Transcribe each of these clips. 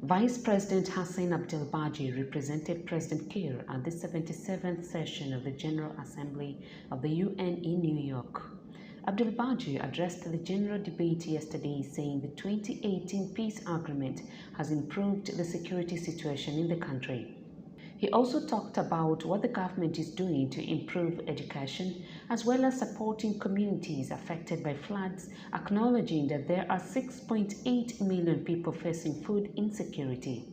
Vice President Hussein Abdelbagi represented President Kiir at the 77th session of the General Assembly of the UN in New York. Abdelbagi addressed the general debate yesterday, saying the 2018 peace agreement has improved the security situation in the country. He also talked about what the government is doing to improve education, as well as supporting communities affected by floods, acknowledging that there are 6.8 million people facing food insecurity.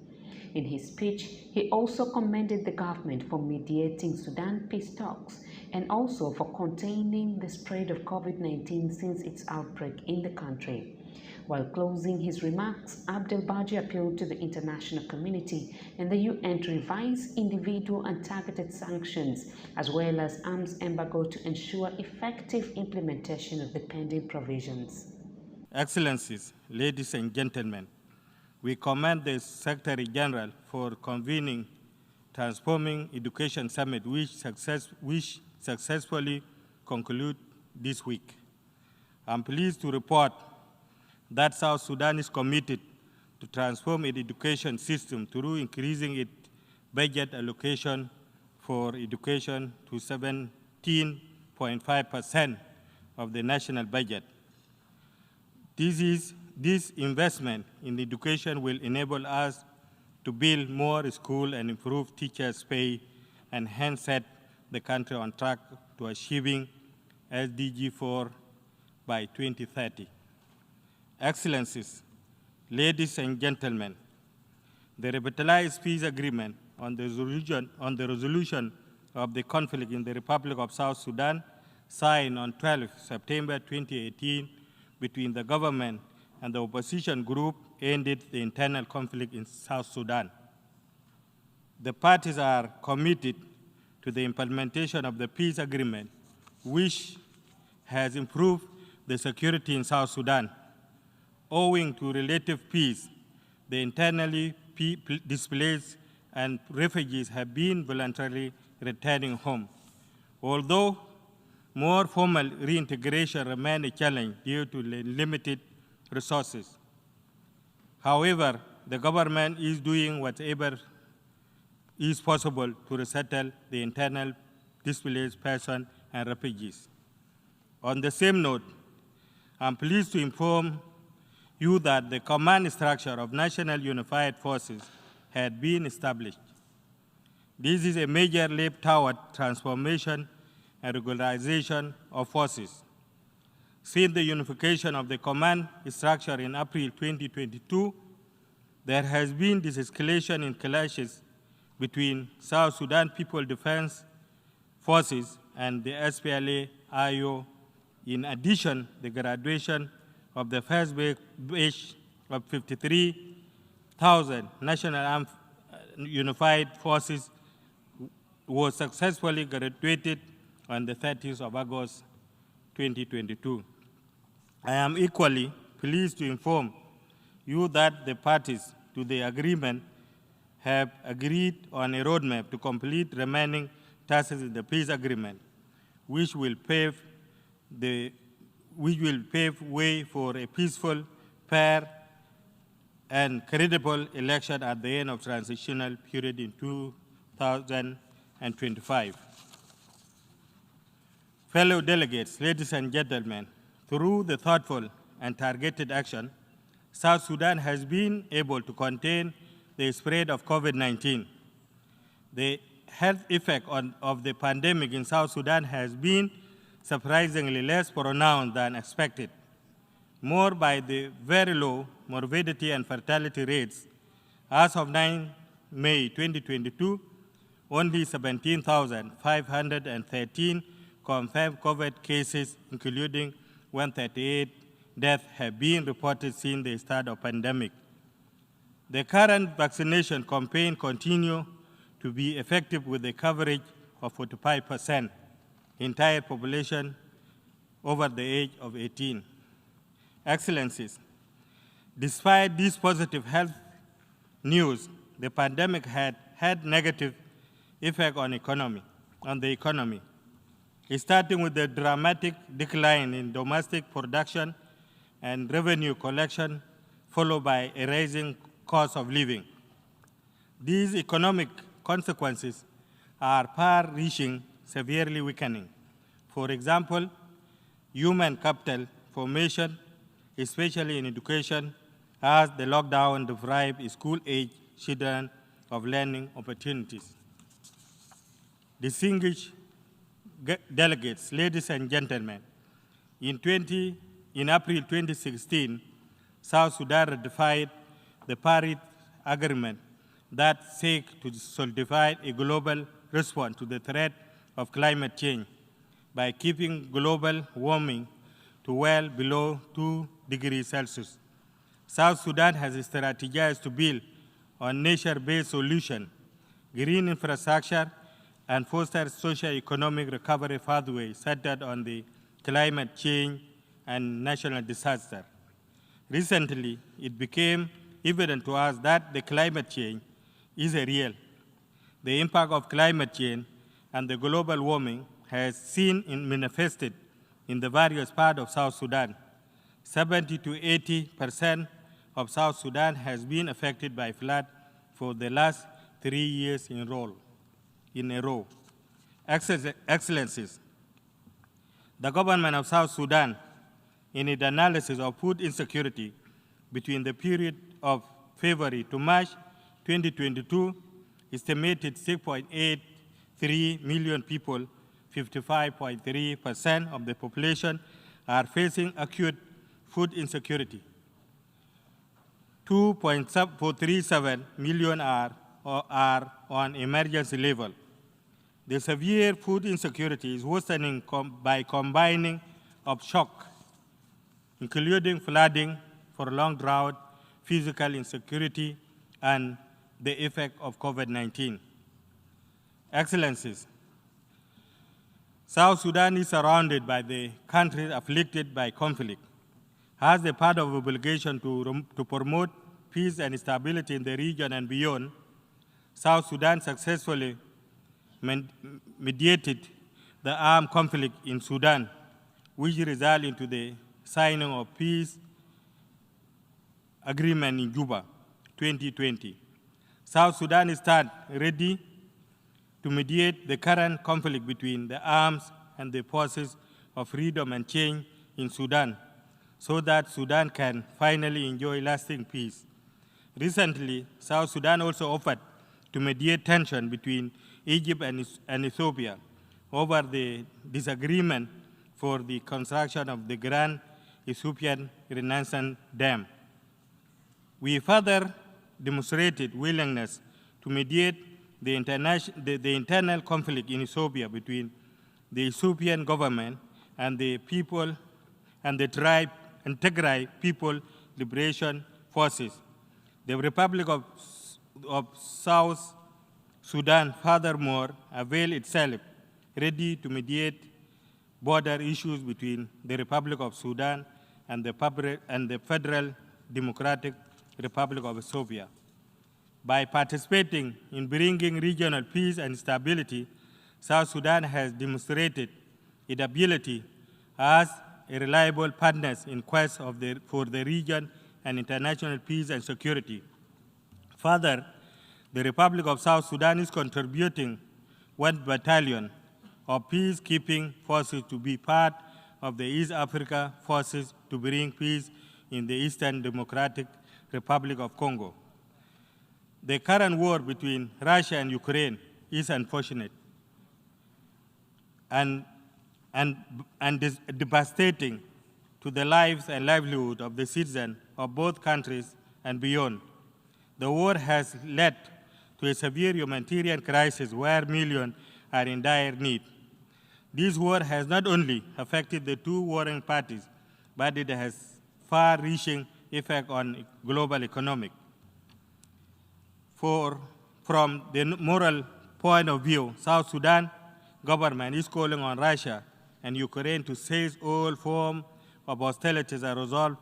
In his speech, he also commended the government for mediating Sudan peace talks and also for containing the spread of COVID-19 since its outbreak in the country. While closing his remarks, Abdelbagi appealed to the international community and the UN to revise individual and targeted sanctions, as well as arms embargo to ensure effective implementation of the pending provisions. Excellencies, ladies and gentlemen, we commend the Secretary General for convening Transforming Education Summit, which successfully concluded this week. I'm pleased to report that South Sudan is committed to transform its education system through increasing its budget allocation for education to 17.5% of the national budget. This investment in education will enable us to build more schools and improve teachers' pay, and hence set the country on track to achieving SDG 4 by 2030. Excellencies, ladies and gentlemen, the revitalized peace agreement on the resolution of the conflict in the Republic of South Sudan, signed on 12 September 2018 between the government and the opposition group, ended the internal conflict in South Sudan. The parties are committed to the implementation of the peace agreement, which has improved the security in South Sudan. Owing to relative peace, the internally displaced and refugees have been voluntarily returning home. Although more formal reintegration remains a challenge due to limited resources. However, the government is doing whatever is possible to resettle the internal displaced persons and refugees. On the same note, I'm pleased to inform you that the command structure of National Unified Forces had been established. This is a major leap toward transformation and regularization of forces. Since the unification of the command structure in April 2022, there has been de-escalation in clashes between South Sudan People Defense Forces and the SPLA-IO. In addition, the graduation of the first batch of 53,000 National Armed Unified Forces was successfully graduated on the 30th of August 2022. I am equally pleased to inform you that the parties to the agreement have agreed on a roadmap to complete remaining tasks in the peace agreement, which will pave way for a peaceful, fair, and credible election at the end of transitional period in 2025. Fellow delegates, ladies and gentlemen, through the thoughtful and targeted action, South Sudan has been able to contain the spread of COVID-19. The health effect of the pandemic in South Sudan has been surprisingly less pronounced than expected, more by the very low morbidity and fertility rates. As of 9 May 2022, only 17,513 confirmed COVID cases, including 138 deaths, have been reported since the start of the pandemic. The current vaccination campaign continues to be effective with a coverage of 45%. Entire population over the age of 18. Excellencies, despite this positive health news, the pandemic had negative effect on the economy, starting with the dramatic decline in domestic production and revenue collection, followed by a rising cost of living. These economic consequences are far-reaching, severely weakening. For example, human capital formation, especially in education, as the lockdown deprived school-age children of learning opportunities. Distinguished delegates, ladies and gentlemen, in April 2016, South Sudan ratified the Paris Agreement that seeks to solidify a global response to the threat of climate change by keeping global warming to well below 2 degrees Celsius. South Sudan has strategized to build on nature-based solutions, green infrastructure, and foster socio-economic recovery pathways centered on the climate change and national disaster. Recently, it became evident to us that the climate change is real. The impact of climate change and the global warming has seen manifested in the various parts of South Sudan. 70 to 80% of South Sudan has been affected by flood for the last 3 years in a row. Excellencies, the government of South Sudan, in its analysis of food insecurity between the period of February to March 2022, estimated 6.83 million people, 55.3% of the population, are facing acute food insecurity. 2.437 million are on emergency level. The severe food insecurity is worsening by combining of shock, including flooding, prolonged drought, physical insecurity, and the effect of COVID-19. Excellencies, South Sudan is surrounded by the countries afflicted by conflict. As a part of obligation to promote peace and stability in the region and beyond, South Sudan successfully mediated the armed conflict in Sudan, which resulted into the signing of peace agreement in Juba, 2020. South Sudan is ready to mediate the current conflict between the arms and the forces of freedom and change in Sudan, so that Sudan can finally enjoy lasting peace. Recently, South Sudan also offered to mediate tension between Egypt and Ethiopia over the disagreement for the construction of the Grand Ethiopian Renaissance Dam. We further demonstrated willingness to mediate the internal conflict in Ethiopia between the Ethiopian government and the people and the Tigray People Liberation Forces. The Republic of South Sudan, furthermore, availed itself ready to mediate border issues between the Republic of Sudan and the Federal Democratic Republic of Ethiopia. By participating in bringing regional peace and stability, South Sudan has demonstrated its ability as a reliable partner in quest for the region and international peace and security. Further, the Republic of South Sudan is contributing 1 battalion of peacekeeping forces to be part of the East Africa forces to bring peace in the Eastern Democratic Republic of Congo. The current war between Russia and Ukraine is unfortunate and devastating to the lives and livelihood of the citizens of both countries and beyond. The war has led to a severe humanitarian crisis where millions are in dire need. This war has not only affected the two warring parties, but it has far-reaching effect on global economic. From the moral point of view, South Sudan government is calling on Russia and Ukraine to cease all forms of hostilities and resolve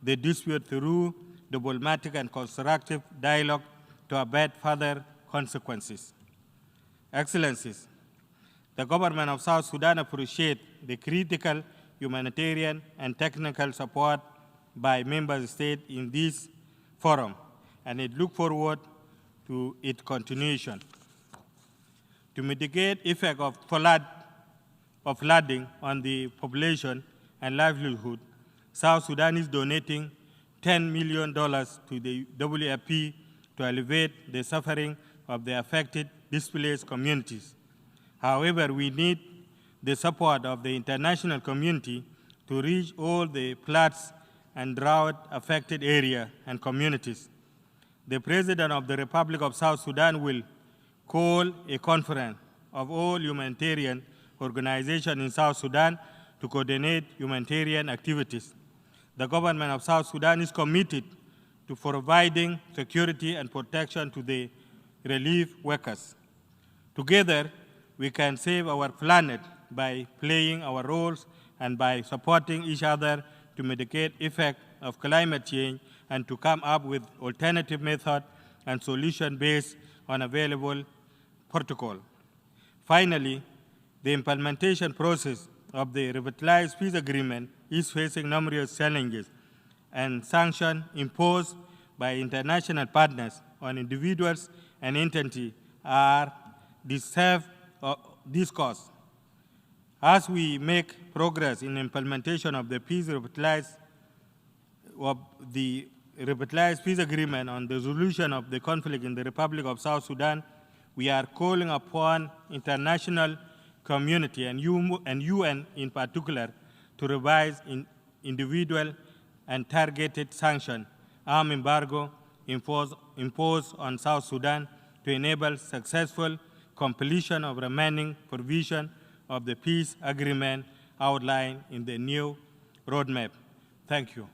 the dispute through diplomatic and constructive dialogue to avert further consequences. Excellencies, the government of South Sudan appreciates the critical humanitarian and technical support by member states in this forum and it looks forward to its continuation. To mitigate effect of flooding on the population and livelihood, South Sudan is donating $10 million to the WFP to alleviate the suffering of the affected, displaced communities. However, we need the support of the international community to reach all the floods and drought-affected areas and communities. The President of the Republic of South Sudan will call a conference of all humanitarian organizations in South Sudan to coordinate humanitarian activities. The government of South Sudan is committed to providing security and protection to the relief workers. Together, we can save our planet by playing our roles and by supporting each other to mitigate effects of climate change and to come up with alternative methods and solutions based on available protocol. Finally, the implementation process of the revitalized peace agreement is facing numerous challenges, and sanctions imposed by international partners on individuals and entities are deserve this cause. As we make progress in implementation of the revitalized peace agreement on the resolution of the conflict in the Republic of South Sudan, we are calling upon international community and UN in particular to revise individual and targeted sanctions, arms embargo imposed on South Sudan to enable successful completion of remaining provision of the peace agreement outlined in the new roadmap. Thank you.